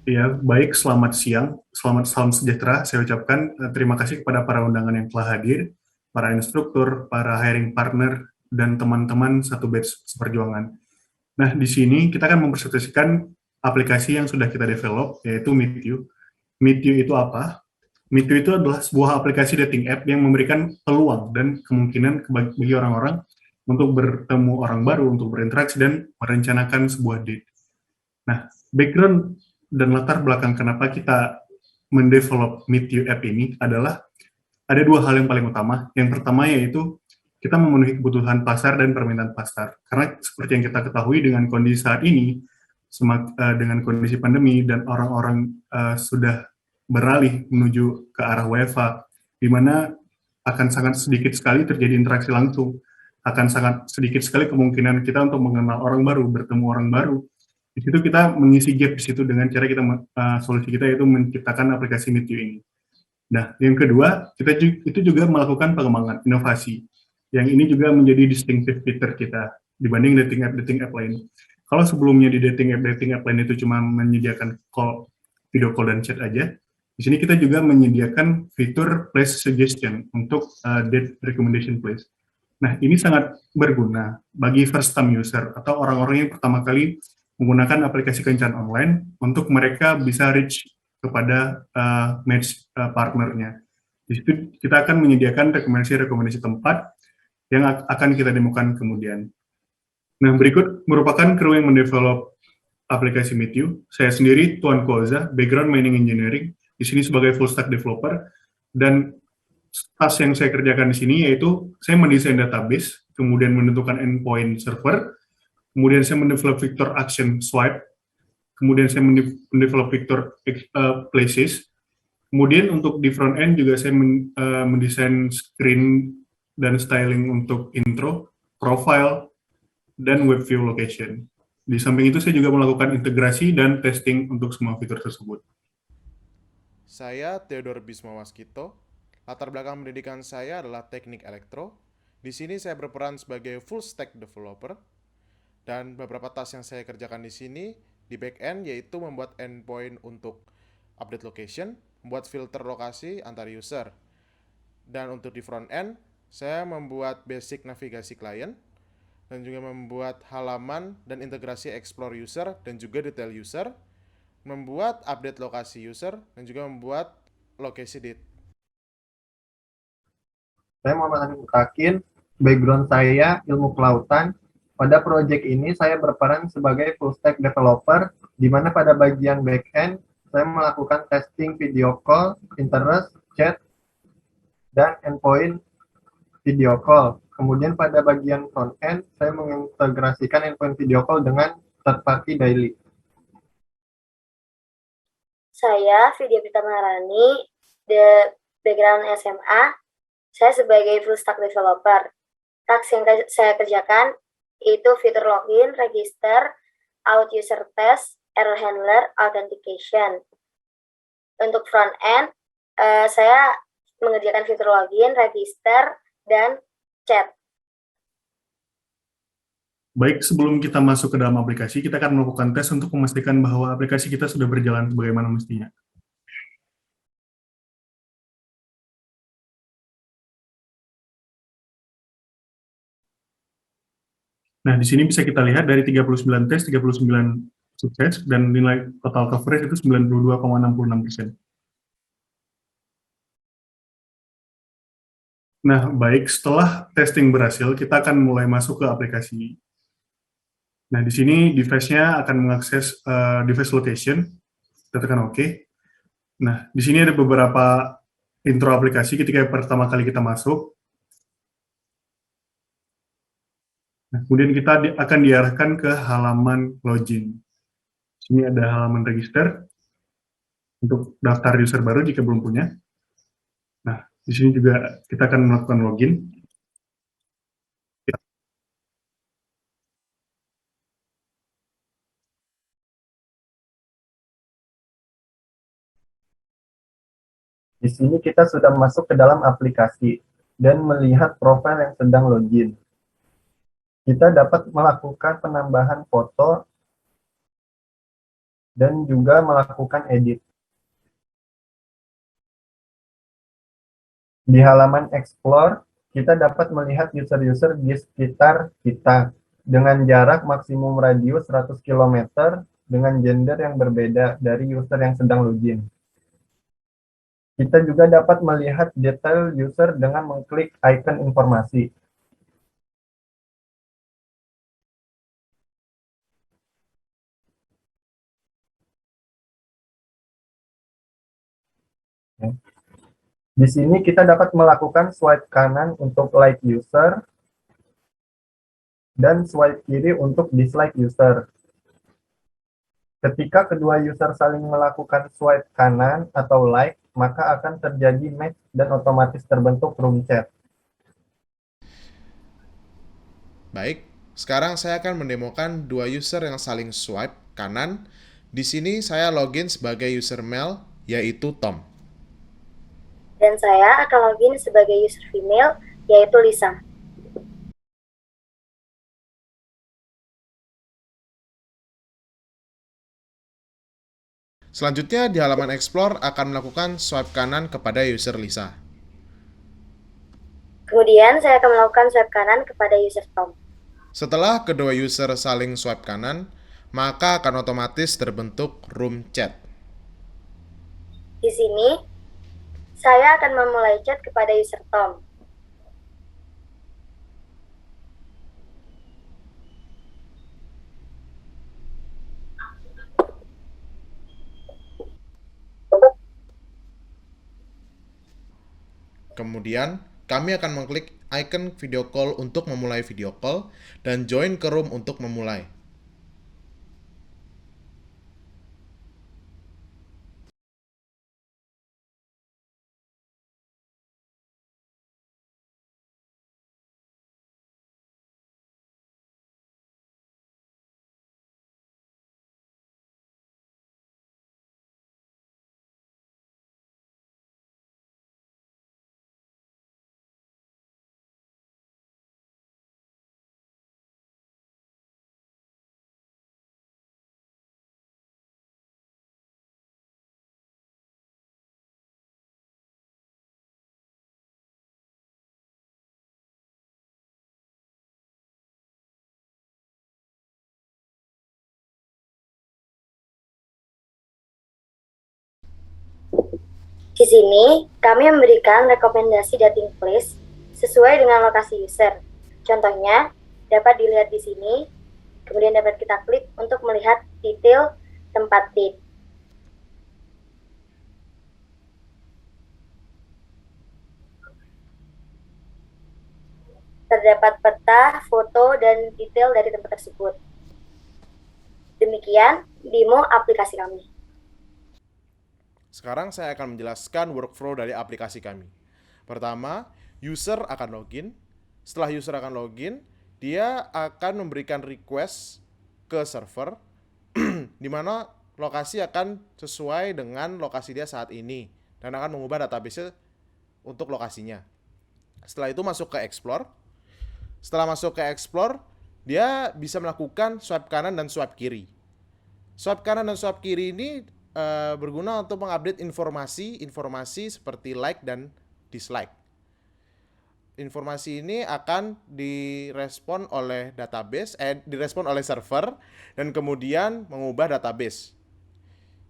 Ya, baik, selamat siang, selamat salam sejahtera. Saya ucapkan terima kasih kepada para undangan yang telah hadir, para instruktur, para hiring partner, dan teman-teman satu batch seperjuangan. Nah, di sini kita akan mempresentasikan aplikasi yang sudah kita develop, yaitu Meet You. Meet You itu apa? Meet You itu adalah sebuah aplikasi dating app yang memberikan peluang dan kemungkinan bagi orang-orang untuk bertemu orang baru, untuk berinteraksi, dan merencanakan sebuah date. Nah, background dan latar belakang kenapa kita mendevelop Meet You app ini adalah ada dua hal yang paling utama. Yang pertama yaitu kita memenuhi kebutuhan pasar dan permintaan pasar. Karena seperti yang kita ketahui dengan kondisi saat ini, dengan kondisi pandemi dan orang-orang sudah beralih menuju ke arah WFA, di mana akan sangat sedikit sekali terjadi interaksi langsung, akan sangat sedikit sekali kemungkinan kita untuk mengenal orang baru, bertemu orang baru. Di situ kita mengisi gap di situ dengan cara kita solusi kita yaitu menciptakan aplikasi Meet You ini. Nah, yang kedua, kita itu juga melakukan pengembangan inovasi. Yang ini juga menjadi distinctive feature kita dibanding dating app lain. Kalau sebelumnya di dating app lain itu cuma menyediakan video call dan chat aja, di sini kita juga menyediakan fitur place suggestion untuk date recommendation place. Nah, ini sangat berguna bagi first time user atau orang-orang yang pertama kali menggunakan aplikasi kencan online untuk mereka bisa reach kepada match partnernya. Di situ kita akan menyediakan rekomendasi-rekomendasi tempat yang akan kita demokan kemudian. Nah, berikut merupakan kru yang mendevelop aplikasi Meet You. Saya sendiri, Tuan Koza, background mining engineering, di sini sebagai full stack developer, dan task yang saya kerjakan di sini yaitu saya mendesain database, kemudian menentukan endpoint server, kemudian saya mendevelop fitur action swipe, kemudian saya mendevelop fitur places, kemudian untuk di front end juga saya mendesain screen dan styling untuk intro, profile, dan web view location. Di samping itu saya juga melakukan integrasi dan testing untuk semua fitur tersebut. Saya Theodor Bisma Waskito. Latar belakang pendidikan saya adalah teknik elektro. Di sini saya berperan sebagai full stack developer dan beberapa task yang saya kerjakan di sini di back end yaitu membuat endpoint untuk update location, membuat filter lokasi antar user. Dan untuk di front end, saya membuat basic navigasi klien dan juga membuat halaman dan integrasi explore user dan juga detail user, membuat update lokasi user dan juga membuat lokasi date. Saya Muhammad Hanif Mutakin, background saya ilmu kelautan. Pada proyek ini saya berperan sebagai full stack developer, di mana pada bagian back-end saya melakukan testing video call, interest, chat, dan endpoint video call. Kemudian pada bagian front-end saya mengintegrasikan endpoint video call dengan third party daily. Saya Vidya Pita Maharani, the background SMA. Saya sebagai full stack developer. Task yang saya kerjakan itu fitur login, register, out user test, error handler, authentication. Untuk front end, saya mengerjakan fitur login, register, dan chat. Baik, sebelum kita masuk ke dalam aplikasi, kita akan melakukan tes untuk memastikan bahwa aplikasi kita sudah berjalan sebagaimana mestinya. Nah, di sini bisa kita lihat dari 39 tes, 39 sukses, dan nilai total coverage itu 92,66%. Nah, baik, setelah testing berhasil, kita akan mulai masuk ke aplikasi. Nah, di sini device-nya akan mengakses device location, kita tekan OK. Nah, di sini ada beberapa intro aplikasi ketika pertama kali kita masuk. Nah, kemudian kita akan diarahkan ke halaman login. Sini ada halaman register untuk daftar user baru jika belum punya. Nah, di sini juga kita akan melakukan login. Di sini kita sudah masuk ke dalam aplikasi dan melihat profil yang sedang login. Kita dapat melakukan penambahan foto dan juga melakukan edit. Di halaman Explore, kita dapat melihat user-user di sekitar kita dengan jarak maksimum radius 100 km dengan gender yang berbeda dari user yang sedang login. Kita juga dapat melihat detail user dengan mengklik icon informasi. Di sini kita dapat melakukan swipe kanan untuk like user dan swipe kiri untuk dislike user. Ketika kedua user saling melakukan swipe kanan atau like, maka akan terjadi match dan otomatis terbentuk room chat. Baik, sekarang saya akan mendemokan dua user yang saling swipe kanan. Di sini saya login sebagai user male, yaitu Tom. Dan saya akan login sebagai user female, yaitu Lisa. Selanjutnya di halaman Explore akan melakukan swipe kanan kepada user Lisa. Kemudian saya akan melakukan swipe kanan kepada user Tom. Setelah kedua user saling swipe kanan, maka akan otomatis terbentuk room chat. Di sini, saya akan memulai chat kepada user Tom. Kemudian, kami akan mengklik icon video call untuk memulai video call dan join ke room untuk memulai. Di sini, kami memberikan rekomendasi dating place sesuai dengan lokasi user. Contohnya, dapat dilihat di sini, kemudian dapat kita klik untuk melihat detail tempat date. Terdapat peta, foto, dan detail dari tempat tersebut. Demikian demo aplikasi kami. Sekarang saya akan menjelaskan workflow dari aplikasi kami. Pertama, user akan login. Setelah user akan login, dia akan memberikan request ke server, di mana lokasi akan sesuai dengan lokasi dia saat ini, dan akan mengubah database untuk lokasinya. Setelah itu masuk ke Explore. Setelah masuk ke Explore, dia bisa melakukan swipe kanan dan swipe kiri. Swipe kanan dan swipe kiri ini berguna untuk mengupdate informasi seperti like dan dislike. Informasi ini akan direspon oleh direspon oleh server dan kemudian mengubah database.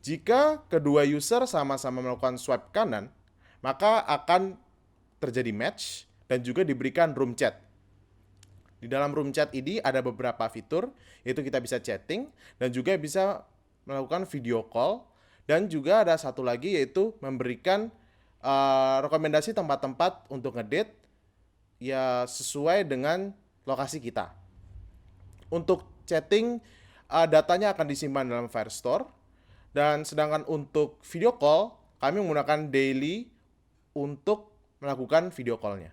Jika kedua user sama-sama melakukan swipe kanan, maka akan terjadi match dan juga diberikan room chat. Di dalam room chat ini ada beberapa fitur, yaitu kita bisa chatting dan juga bisa melakukan video call. Dan juga ada satu lagi, yaitu memberikan rekomendasi tempat-tempat untuk ngedate ya sesuai dengan lokasi kita. Untuk chatting, datanya akan disimpan dalam Firestore. Dan sedangkan untuk video call, kami menggunakan Daily untuk melakukan video call-nya.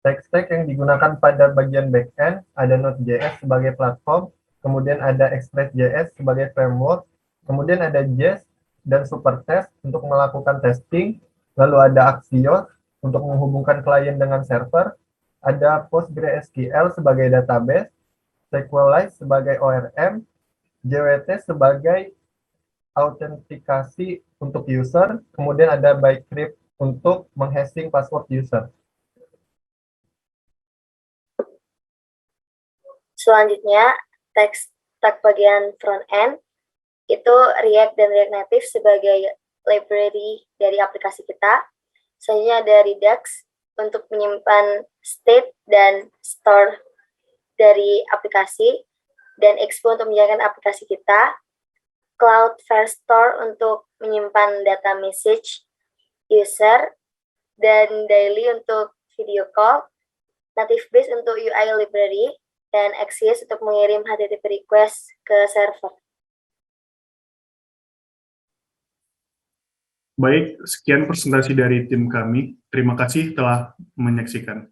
Tech stack yang digunakan pada bagian backend ada Node.js sebagai platform, kemudian ada Express.js sebagai framework, kemudian ada Jest dan Supertest untuk melakukan testing, lalu ada Axios untuk menghubungkan klien dengan server, ada PostgreSQL sebagai database, SQLite sebagai ORM, JWT sebagai autentikasi untuk user, kemudian ada Bcrypt untuk menghashing password user. Selanjutnya, tag bagian front end itu React dan React Native sebagai library dari aplikasi kita. Selanjutnya ada Redux untuk menyimpan state dan store dari aplikasi, dan Expo untuk menjalankan aplikasi kita. Cloudflare Store untuk menyimpan data message user, dan Daily untuk video call, NativeBase untuk UI library, dan Axios untuk mengirim HTTP request ke server. Baik, sekian presentasi dari tim kami. Terima kasih telah menyaksikan.